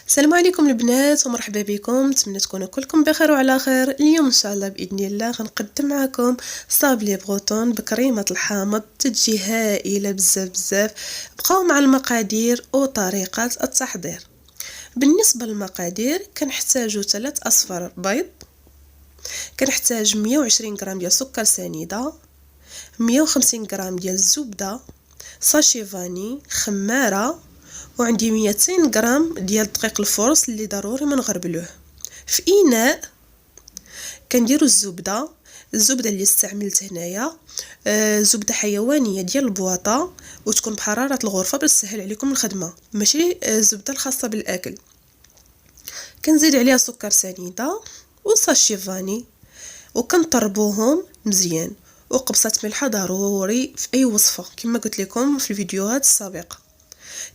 السلام عليكم البنات ومرحبا بكم. نتمنى تكونوا كلكم بخير وعلى خير. اليوم ان شاء الله باذن الله غنقدم معكم صابلي بغوطون بكريمه الحامض. تجي هائله بزاف بزاف. بقاو مع المقادير وطريقه التحضير. بالنسبه للمقادير كنحتاجو 3 اصفار بيض، كنحتاج 120 غرام ديال سكر سنيده، 150 غرام ديال الزبده، ساشي فاني، خماره، وعندي 200 غرام ديال دقيق الفرص اللي ضروري ما نغربلوه. في اناء كنديروا الزبده اللي استعملت هنايا زبده حيوانيه ديال البواطه، وتكون بحراره الغرفه باش تسهل عليكم الخدمه، ماشي الزبده الخاصه بالاكل. كنزيد عليها سكر سنيده وساشي فاني، وكنطربوهم مزيان. وقبصه ملح ضروري في اي وصفه كما قلت لكم في الفيديوهات السابقه.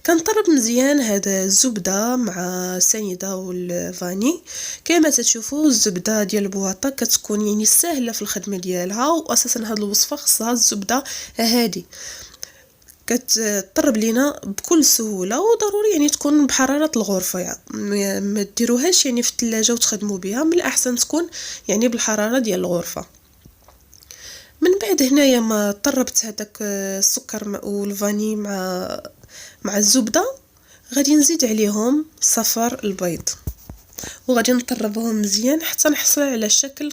كنطرب مزيان هذا الزبده مع السنيده والفاني. كما تشوفوا الزبده ديال البواطه كتكون يعني سهله في الخدمه ديالها، واساسا هذه الوصفه خصها الزبده هادي كتطرب لينا بكل سهوله، وضروري يعني تكون بحراره الغرفه. يعني ما ديروهاش يعني في الثلاجه وتخدموا بها، من الاحسن تكون يعني بالحراره ديال الغرفه. من بعد هنايا ما طربت هذاك السكر والفاني مع الزبده، غادي نزيد عليهم صفر البيض، وغادي نطربهم مزيان حتى نحصل على شكل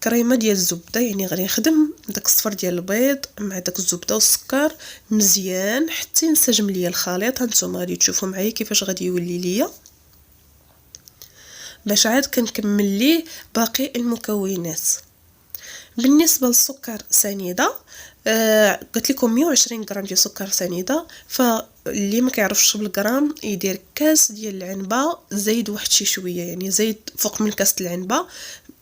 كريمه ديال الزبده. يعني غادي نخدم داك الصفر ديال البيض مع داك الزبده والسكر مزيان حتى ينسجم ليا الخليط. هانتوما غادي تشوفوا معايا كيفاش غادي يولي ليا، باش عاد كنكمل ليه باقي المكونات. بالنسبه للسكر سنيده قلت لكم 120 غرام ديال سكر سنيده، فاللي ما كيعرفش بالغرام يدير كاس ديال العنبه زايد واحد شي شويه، يعني زايد فوق من كاس العنبه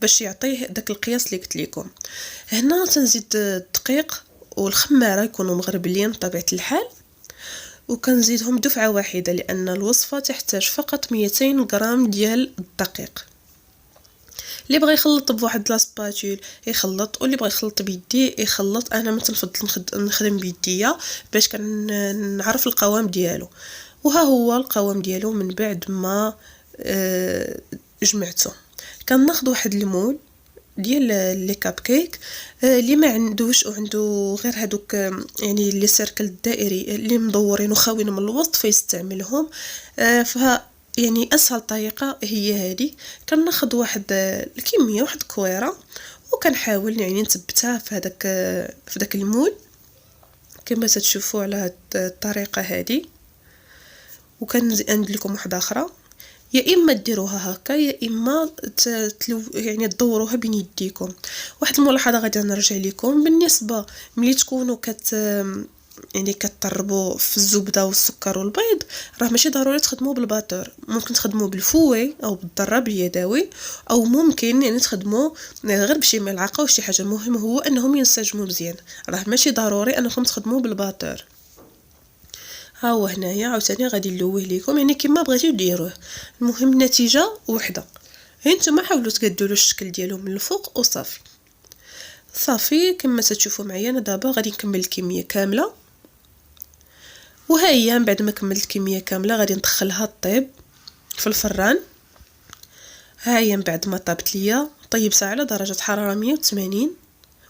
باش يعطيه داك القياس اللي قلت لكم. هنا تنزيد الدقيق والخماره يكونوا مغربلين بطبيعه الحال، وكنزيدهم دفعه واحده لان الوصفه تحتاج فقط 200 غرام ديال الدقيق. اللي بغى يخلط بواحد لاسباتول يخلط، واللي بغى يخلط بيديه يخلط. انا ما تنفضل نخدم بيديا باش كنعرف القوام ديالو. وها هو القوام ديالو من بعد ما جمعته. كناخذ واحد المول ديال لي كاب كيك اللي ما عندوش وعنده غير هذوك يعني لي سيركل الدائري اللي مدورين وخاويين من الوسط فيستعملهم. يعني اسهل طريقه هي هذه. كناخذ واحد الكميه واحد الكويره، وكنحاول يعني نثبتها في داك المول كما تشوفوا على هذه الطريقه هذه. وكنزيد لكم واحده اخرى، يا اما ديروها هكا يا اما يعني تدوروها بين يديكم. واحد الملاحظه غادي نرجع لكم بالنسبه ملي تكونوا يعني كتطربوا في الزبده والسكر والبيض، راه ماشي ضروري تخدموا بالباتور، ممكن تخدموا بالفوي او بالضرب اليدوي، او ممكن يعني تخدموا غير بشي ملعقه وشي حاجه. المهم هو انهم ينسجموا مزيان، راه ماشي ضروري انكم تخدموا بالباتور. ها هو هنايا عاوتاني غادي نلوه لكم يعني كما بغيتو ديروه، المهم النتيجه وحده. هانتوما حاولوا تقادوا له الشكل ديالو من الفوق وصافي. صافي كما تشوفوا معايا انا دابا غادي نكمل الكميه كامله. وها هي من بعد ما كملت الكميه كامله غادي ندخلها طيب في الفران. ها هي من بعد ما طابت ليا طيبتها على درجه حراره 180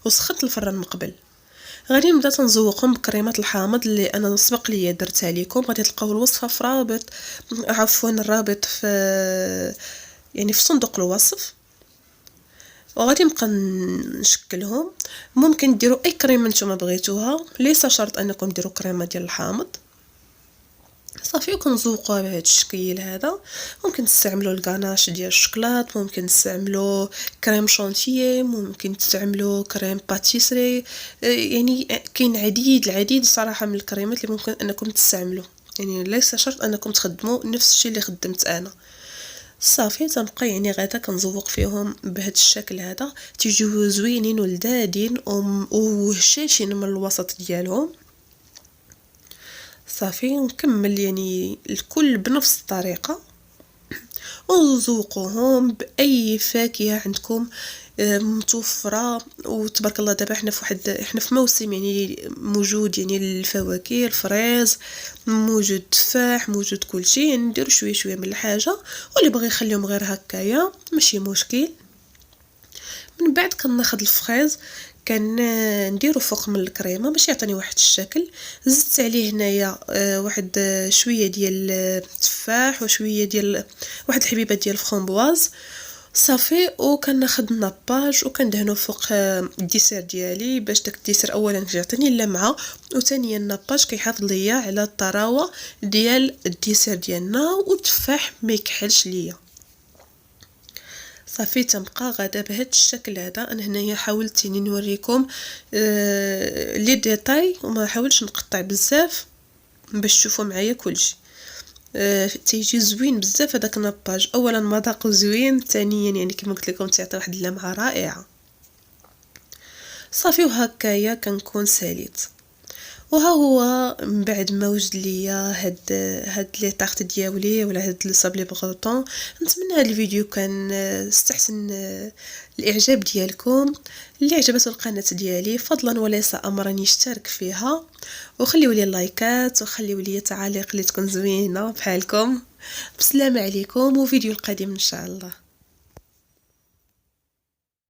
وسخنت الفران من قبل. غادي نبدا تنزوقهم بكريمه الحامض اللي انا سبق لي درتها لكم. غادي تلقاو الوصفه في الرابط في يعني في صندوق الوصف. وغادي نبقى نشكلهم. ممكن ديروا اي كريمه نتوما بغيتوها، ليس شرط انكم ديروا كريمه ديال الحامض. صافي وكنزوقوها بهذا الشكل هذا. ممكن تستعملوا الغاناش ديال الشوكولات، ممكن تستعملوا كريم شونتيي، ممكن تستعملوا كريم باتيسري. يعني كاين العديد صراحه من الكريمات اللي ممكن انكم تستعملوا، يعني ليس شرط انكم تخدموا نفس الشيء اللي خدمت انا. صافي تنبقى يعني غادا كنزوق فيهم بهذا الشكل هذا، تيجيو زوينين ولذاذين وهشاشين من الوسط ديالهم. صافي نكمل يعني الكل بنفس الطريقه، وذوقوهم باي فاكهه عندكم. متوفره. وتبارك الله دابا حنا في موسم يعني موجود يعني الفواكه، الفريز موجود، تفاح موجود، كلشي يعني نديرو شويه شويه من الحاجه، واللي بغى يخليهم غير هكايا ماشي مشكل. من بعد كناخذ الفريز نديرو فوق من الكريمه باش يعطيني واحد الشكل. زدت عليه هنايا واحد شويه ديال التفاح وشويه ديال واحد الحبيبه ديال الفرامبواز صافي. وكناخذ الناباج وكندهنو فوق الديسير ديالي باش داك الديسير اولا يعطيني اللمعه، وثانيا الناباج كيحافظ ليا على الطراوه ديال الديسير ديالنا، والتفاح ما يكحلش ليا. صافي تنبقى غادا بهذا الشكل هذا. انا هنايا حاولت يعني نوريكم لي ديتاي وما حاولش نقطع بزاف باش تشوفوا معايا كلشي. تيجي زوين بزاف هذاك الناباج، اولا مذاقه زوين، ثانيا يعني كما قلت لكم تعطي واحد اللمعه رائعه. صافي وهكايا كنكون ساليت. وها هو من بعد ما وجد ليا هاد لي طارت دياولي ولا هاد لي صابلي بغوطون. نتمنى هاد الفيديو كان استحسن الاعجاب ديالكم. اللي عجبته القناه ديالي فضلا وليس امرا يشترك فيها، وخليوا لي اللايكات وخليوا لي تعاليق اللي تكون زوينه بحالكم. بسلام عليكم، وفيديو القادم ان شاء الله.